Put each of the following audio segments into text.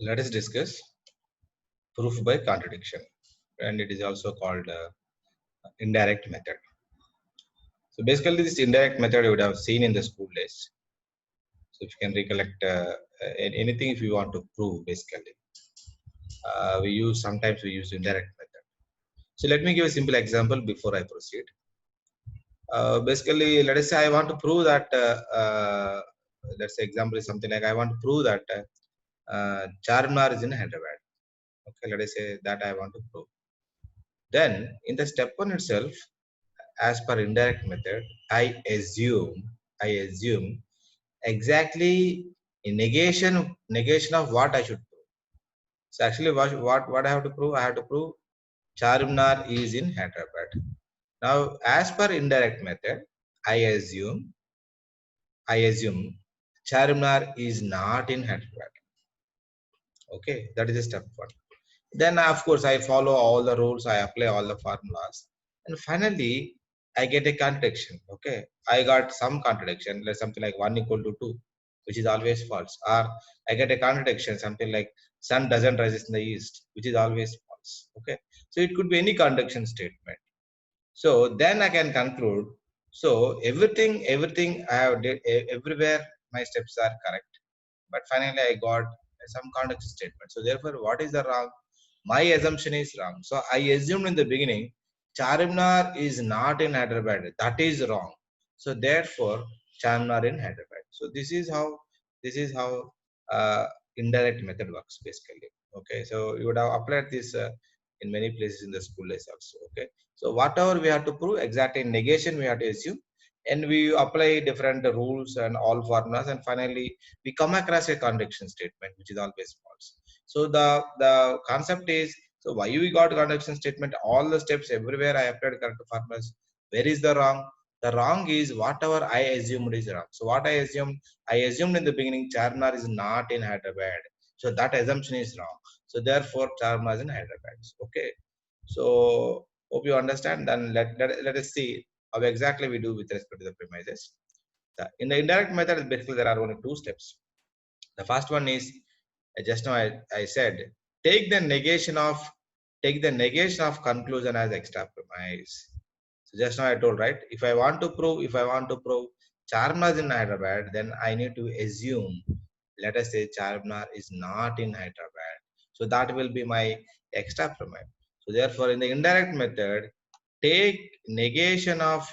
Let us discuss proof by contradiction, and it is also called indirect method. So basically, this indirect method you would have seen in the school days. So if you can recollect anything, if you want to prove, basically, sometimes we use indirect method. So let me give a simple example before I proceed. Basically, let us say I want to prove that. Let's say example is something like I want to prove that Charminar is in Hyderabad. Okay, let us say that I want to prove. Then in the step one itself, as per indirect method, I assume exactly in negation of what I should prove. So actually, what I have to prove? I have to prove Charminar is in Hyderabad. Now, as per indirect method, I assume I assume Charminar is not in Hyderabad. Okay, that is the step one. Then of course I follow all the rules, I apply all the formulas, and finally I get a contradiction. Okay, I got some contradiction, like something like 1 equal to 2, which is always false, or I get a contradiction, something like sun doesn't rise in the east, which is always false. Okay, so it could be any contradiction statement. So then I can conclude. So everything I have did everywhere my steps are correct, but finally I got some contradiction statement. So therefore, what is the wrong? My assumption is wrong. So I assumed in the beginning, Charminar is not in Hyderabad. That is wrong. So therefore, Charminar in Hyderabad. So this is how uh, indirect method works basically. Okay, so you would have applied this in many places in the school days also. Okay, so whatever we have to prove, exactly in negation we have to assume, and we apply different rules and all formulas, and finally we come across a contradiction statement which is always false. So the concept is, so why we got contradiction statement? All the steps everywhere I applied correct formulas. Where is the wrong? The wrong is whatever I assumed is wrong. So what I assumed in the beginning Charminar is not in Hyderabad. So that assumption is wrong. So therefore Charminar is in Hyderabad. Okay. So hope you understand. Then let us see how exactly we do with respect to the premises. In the indirect method, basically there are only two steps. The first one is just now I said take the negation of conclusion as extra premise. So just now I told, right? If I want to prove Charminar is in Hyderabad, then I need to assume, let us say Charminar is not in Hyderabad. So that will be my extra premise. So therefore, in the indirect method, take negation of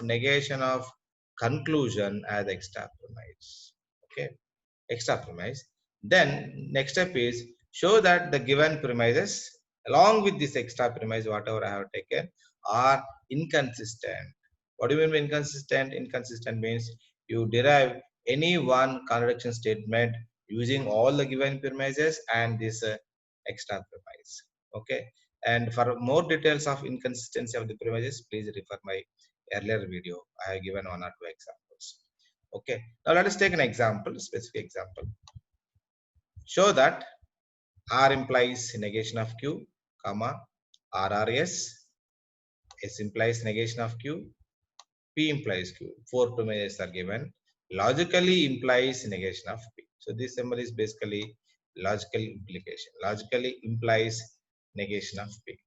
conclusion as extra premise. Okay, extra premise. Then next step is show that the given premises along with this extra premise, whatever I have taken, are inconsistent. What do you mean by inconsistent? Inconsistent means you derive any one contradiction statement using all the given premises and this extra premise. Okay. And for more details of inconsistency of the premises, please refer my earlier video. I have given one or two examples. Okay. Now let us take an example, specific example. Show that R implies negation of Q, comma, RRS, S implies negation of Q, P implies Q. Four premises are given. Logically implies negation of P. So this symbol is basically logical implication. Logically implies negation of P.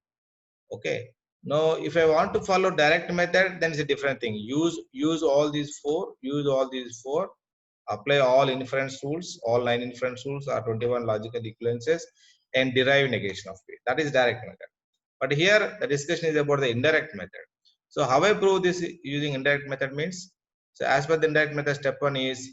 Okay. Now, if I want to follow direct method, then it's a different thing. Use all these four. Apply all inference rules, all 9 inference rules or 21 logical equivalences, and derive negation of P. That is direct method. But here the discussion is about the indirect method. So how I prove this using indirect method means, so as per the indirect method, step one is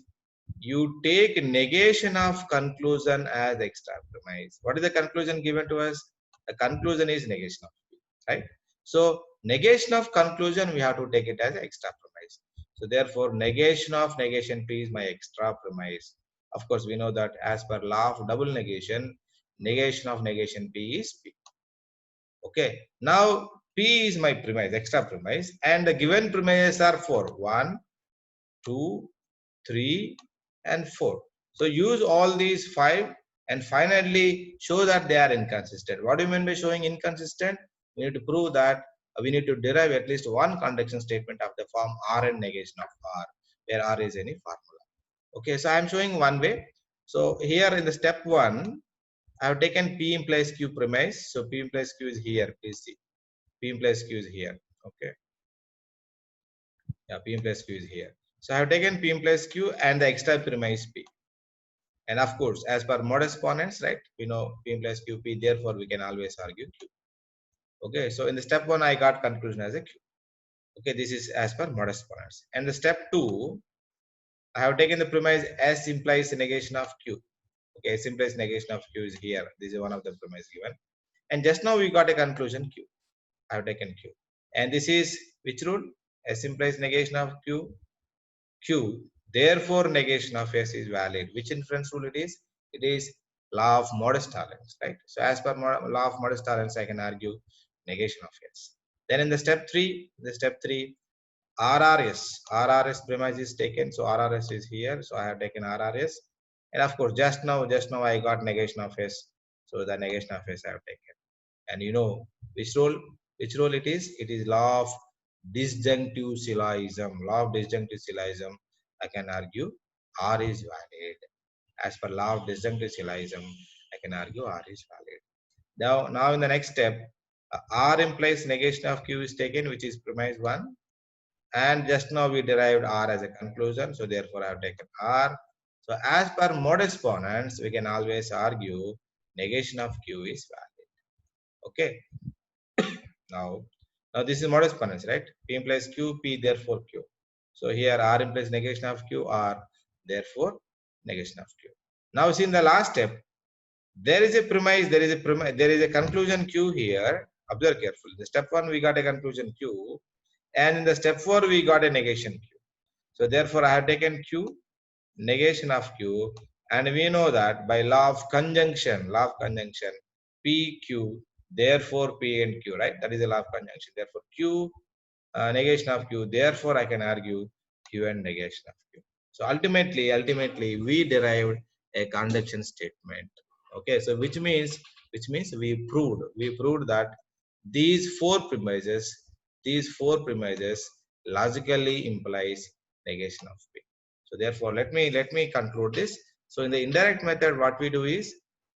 you take negation of conclusion as extra premise. What is the conclusion given to us? The conclusion is negation of P, right? So negation of conclusion, we have to take it as extra premise. So therefore, negation of negation P is my extra premise. Of course, we know that as per law of double negation of negation P is P. Okay. Now P is my premise, extra premise, and the given premises are 4. 1, 2, 3, and 4. So use all these 5 and finally show that they are inconsistent. What do you mean by showing inconsistent? We need to prove that we need to derive at least one contradiction statement of the form R and negation of R, where R is any formula. Okay, so I am showing one way. So here in the step 1, I have taken P implies Q premise. So P implies Q is here. Please see. P implies Q is here. Okay. Yeah, P implies Q is here. So I have taken P implies Q and the extra premise P. And of course, as per modus ponens, right? We know P implies Q P. Therefore, we can always argue Q. Okay. So in the step 1, I got conclusion as a Q. Okay. This is as per modus ponens. And the step 2, I have taken the premise S implies negation of Q. Okay. S implies negation of Q is here. This is one of the premise given. And just now we got a conclusion Q. I have taken Q. And this is which rule? S implies negation of Q. Q. Therefore, negation of S is valid. Which inference rule it is? It is law of modus tollens, right? So as per law of modus tollens, I can argue negation of S. Then in the step 3, RRS premise is taken. So RRS is here. So I have taken RRS. And of course, just now I got negation of S. So the negation of S I have taken. And you know which role it is? It is law of disjunctive syllogism. Law of disjunctive syllogism, I can argue R is valid. As per law of disjunctive syllogism, I can argue R is valid. Now in the next step, R implies negation of Q is taken, which is premise 1. And just now we derived R as a conclusion. So therefore I have taken R. So as per modus ponens, we can always argue negation of Q is valid. Okay. Now this is modus ponens, right? P implies Q, P therefore Q. So here R implies negation of Q, R therefore negation of Q. Now see in the last step, there is a premise, there is a conclusion Q here. Observe carefully. The step 1 we got a conclusion Q, and in the step 4 we got a negation Q. So therefore I have taken Q, negation of Q, and we know that by law of conjunction, P, Q, therefore P and Q, right? That is the law of conjunction. Therefore Q, negation of Q, therefore I can argue Q and negation of Q. So ultimately we derived a conjunction statement. Okay, so which means we proved that these four premises logically implies negation of P. So therefore, let me conclude this. So in the indirect method, what we do is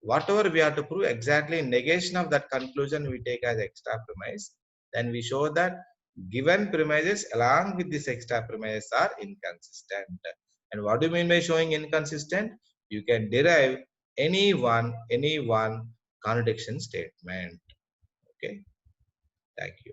whatever we have to prove exactly negation of that conclusion we take as extra premise. Then we show that given premises along with this extra premise are inconsistent. And what do you mean by showing inconsistent? You can derive any one contradiction statement. Okay, thank you.